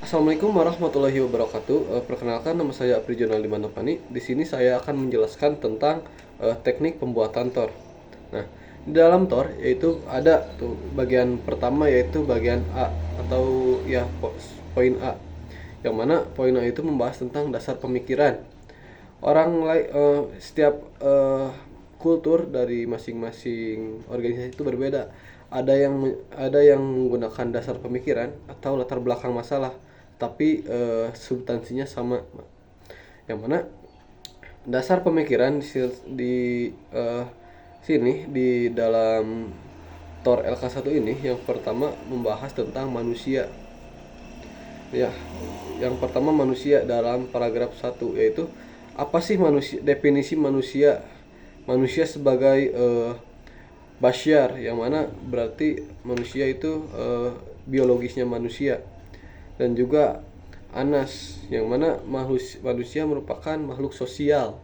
Assalamualaikum warahmatullahi wabarakatuh. Perkenalkan, nama saya Apri Jonaldi Manopani. Di sini saya akan menjelaskan tentang teknik pembuatan tor. Nah, di dalam tor yaitu ada tuh bagian pertama, yaitu bagian A atau ya poin A. Yang mana poin A itu membahas tentang dasar pemikiran. Setiap kultur dari masing-masing organisasi itu berbeda. Ada yang menggunakan dasar pemikiran atau latar belakang masalah, tapi substansinya sama. Yang mana dasar pemikiran di sini di dalam Tor LK1 ini, yang pertama membahas tentang manusia. Ya, yang pertama manusia dalam paragraf 1, yaitu apa sih manusia, definisi manusia. Manusia sebagai basyar, yang mana berarti manusia itu biologisnya manusia, dan juga anas, yang mana manusia merupakan makhluk sosial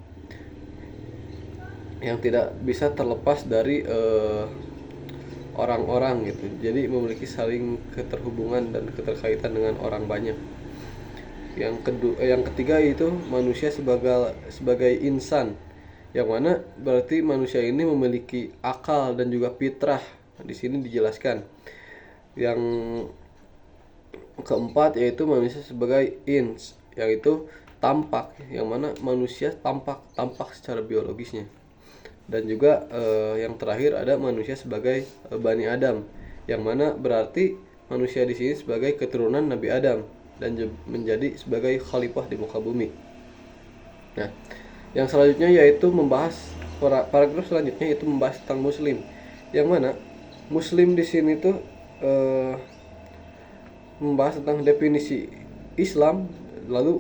yang tidak bisa terlepas dari orang-orang gitu. Jadi memiliki saling keterhubungan dan keterkaitan dengan orang banyak. Yang ketiga itu manusia sebagai insan, yang mana berarti manusia ini memiliki akal dan juga fitrah. Di sini dijelaskan. Yang keempat yaitu manusia sebagai ins, yaitu tampak, yang mana manusia tampak secara biologisnya. Dan juga yang terakhir ada manusia sebagai Bani Adam, yang mana berarti manusia di sini sebagai keturunan Nabi Adam dan menjadi sebagai khalifah di muka bumi. Nah, yang selanjutnya yaitu membahas paragraf selanjutnya, yaitu membahas tentang muslim, yang mana muslim di sini tuh membahas tentang definisi Islam, lalu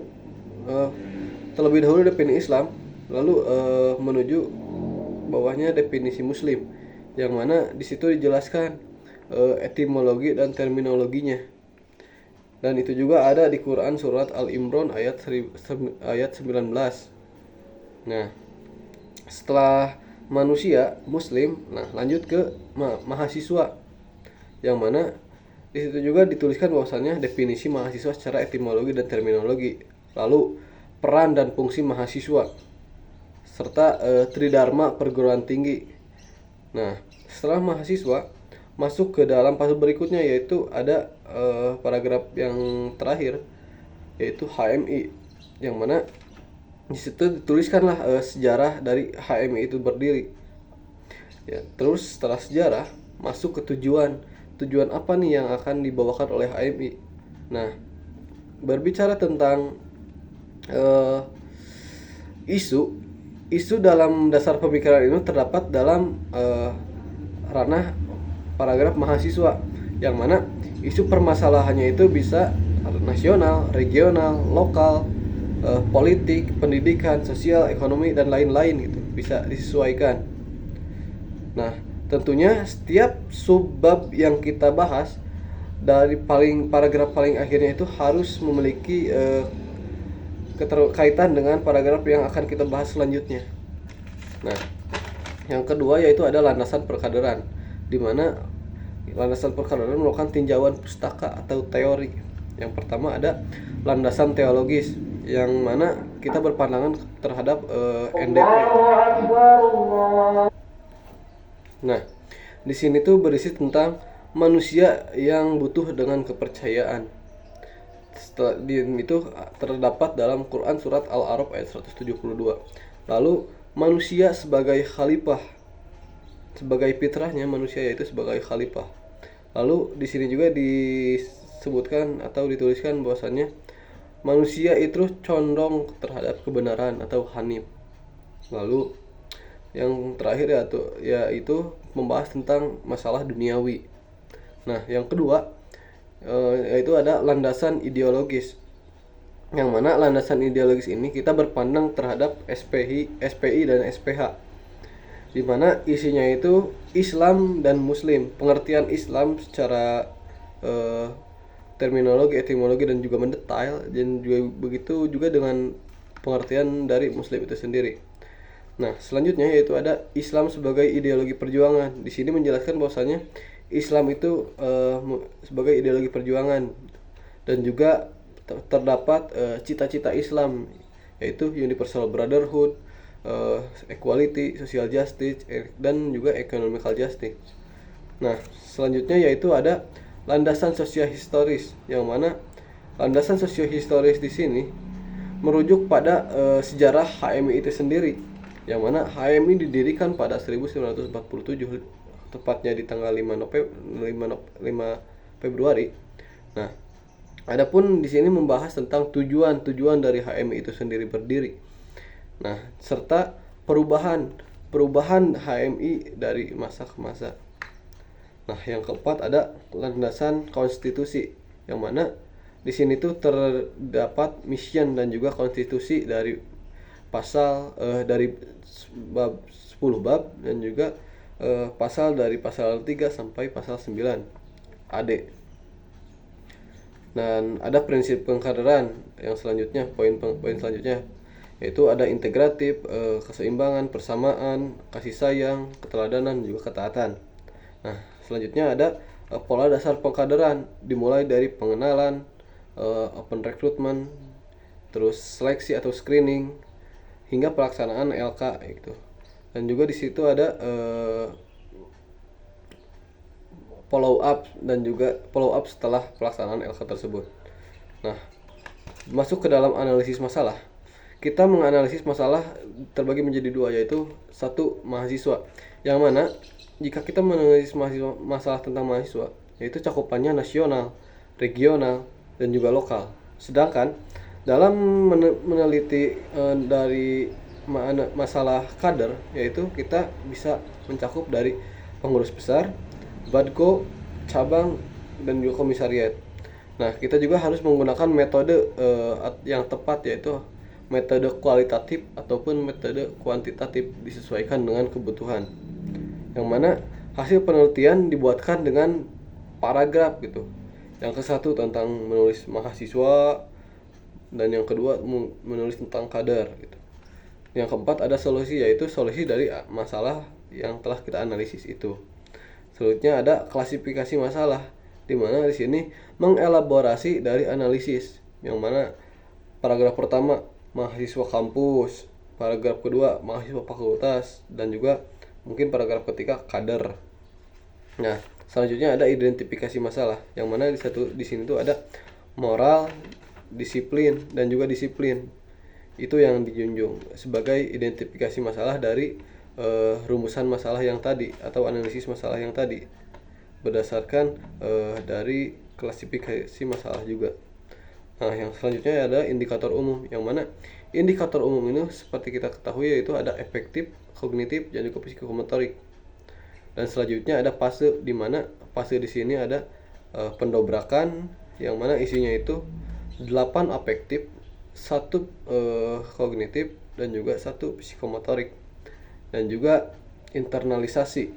terlebih dahulu definisi Islam, lalu menuju bawahnya definisi muslim, yang mana di situ dijelaskan etimologi dan terminologinya. Dan itu juga ada di Quran surat Al-Imran ayat 19. Nah, setelah manusia muslim, nah lanjut ke mahasiswa, yang mana di situ juga dituliskan bahwasannya definisi mahasiswa secara etimologi dan terminologi, lalu peran dan fungsi mahasiswa, serta tridharma perguruan tinggi. Nah, setelah mahasiswa masuk ke dalam fase berikutnya, yaitu ada paragraf yang terakhir, yaitu HMI, yang mana di situ dituliskanlah sejarah dari HMI itu berdiri. Ya, terus setelah sejarah masuk ke tujuan apa nih yang akan dibawakan oleh HMI. Nah, berbicara tentang isu dalam dasar pemikiran itu terdapat dalam ranah paragraf mahasiswa, yang mana isu permasalahannya itu bisa nasional, regional, lokal, politik, pendidikan, sosial, ekonomi, dan lain-lain gitu, bisa disesuaikan. Nah, tentunya setiap subbab yang kita bahas dari paragraf paling akhirnya itu harus memiliki keterkaitan dengan paragraf yang akan kita bahas selanjutnya. Nah, yang kedua yaitu ada landasan perkaderan, di mana landasan perkaderan merupakan tinjauan pustaka atau teori. Yang pertama ada landasan teologis, yang mana kita berpandangan terhadap NDP. Nah, di sini tuh berisi tentang manusia yang butuh dengan kepercayaan. Itu terdapat dalam Quran surat Al-A'raf ayat 172. Lalu manusia sebagai khalifah, sebagai fitrahnya manusia yaitu sebagai khalifah. Lalu di sini juga disebutkan atau dituliskan bahwasannya manusia itu condong terhadap kebenaran atau hanif. Lalu yang terakhir yaitu membahas tentang masalah duniawi. Nah, yang kedua yaitu ada landasan ideologis, yang mana landasan ideologis ini kita berpandang terhadap SPI dan SPH, di mana isinya itu Islam dan Muslim, pengertian Islam secara terminologi, etimologi, dan juga mendetail, dan juga begitu juga dengan pengertian dari Muslim itu sendiri. Nah, selanjutnya yaitu ada Islam sebagai ideologi perjuangan. Di sini menjelaskan bahwasanya Islam itu sebagai ideologi perjuangan, dan juga terdapat cita-cita Islam, yaitu universal brotherhood, equality, social justice, dan juga economical justice. Nah, selanjutnya yaitu ada landasan sosiohistoris, yang mana landasan sosiohistoris di sini merujuk pada sejarah HMI itu sendiri, yang mana HMI didirikan pada 1947, tepatnya di tanggal 5 Februari. Nah, adapun di sini membahas tentang tujuan dari HMI itu sendiri berdiri. Nah, serta perubahan HMI dari masa ke masa. Nah, yang keempat ada landasan konstitusi, yang mana di sini tuh terdapat mission dan juga konstitusi dari pasal dari bab 10 bab, dan juga pasal dari pasal 3 sampai pasal 9 AD. Dan ada prinsip pengkaderan yang selanjutnya, poin selanjutnya yaitu ada integratif, keseimbangan, persamaan, kasih sayang, keteladanan, juga ketaatan. Nah, selanjutnya ada pola dasar pengkaderan, dimulai dari pengenalan, open recruitment, terus seleksi atau screening, hingga pelaksanaan LK gitu. Dan juga di situ ada follow up dan juga follow up setelah pelaksanaan LK tersebut. Nah, masuk ke dalam analisis masalah. Kita menganalisis masalah terbagi menjadi dua, yaitu satu, mahasiswa, yang mana jika kita menganalisis masalah tentang mahasiswa, yaitu cakupannya nasional, regional, dan juga lokal. Sedangkan dalam meneliti dari masalah kader, yaitu kita bisa mencakup dari pengurus besar, badko, cabang, dan juga komisariat. Nah, kita juga harus menggunakan metode yang tepat, yaitu metode kualitatif ataupun metode kuantitatif, disesuaikan dengan kebutuhan. Yang mana hasil penelitian dibuatkan dengan paragraf gitu. Yang ke satu tentang menulis mahasiswa, dan yang kedua menulis tentang kader gitu. Yang keempat ada solusi, yaitu solusi dari masalah yang telah kita analisis itu. Selanjutnya ada klasifikasi masalah, di mana di sini mengelaborasi dari analisis, yang mana paragraf pertama mahasiswa kampus, paragraf kedua mahasiswa fakultas, dan juga mungkin paragraf ketiga kader. Nah, selanjutnya ada identifikasi masalah, yang mana di sini tuh ada moral, disiplin, dan juga disiplin. Itu yang dijunjung sebagai identifikasi masalah dari rumusan masalah yang tadi atau analisis masalah yang tadi, berdasarkan dari klasifikasi masalah juga. Nah, yang selanjutnya ada indikator umum, yang mana indikator umum ini seperti kita ketahui yaitu ada efektif, kognitif, dan juga psikomotorik. Dan selanjutnya ada fase, di mana fase di sini ada pendobrakan, yang mana isinya itu 8 afektif, 1 kognitif, dan juga 1 psikomotorik, dan juga internalisasi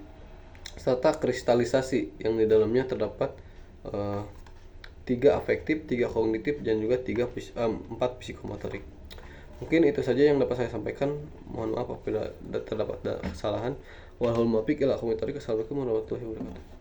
serta kristalisasi, yang di dalamnya terdapat 3 afektif, 3 kognitif, dan juga 4 psikomotorik. Mungkin itu saja yang dapat saya sampaikan. Mohon maaf apabila terdapat kesalahan. Assalamualaikum warahmatullahi wabarakatuh.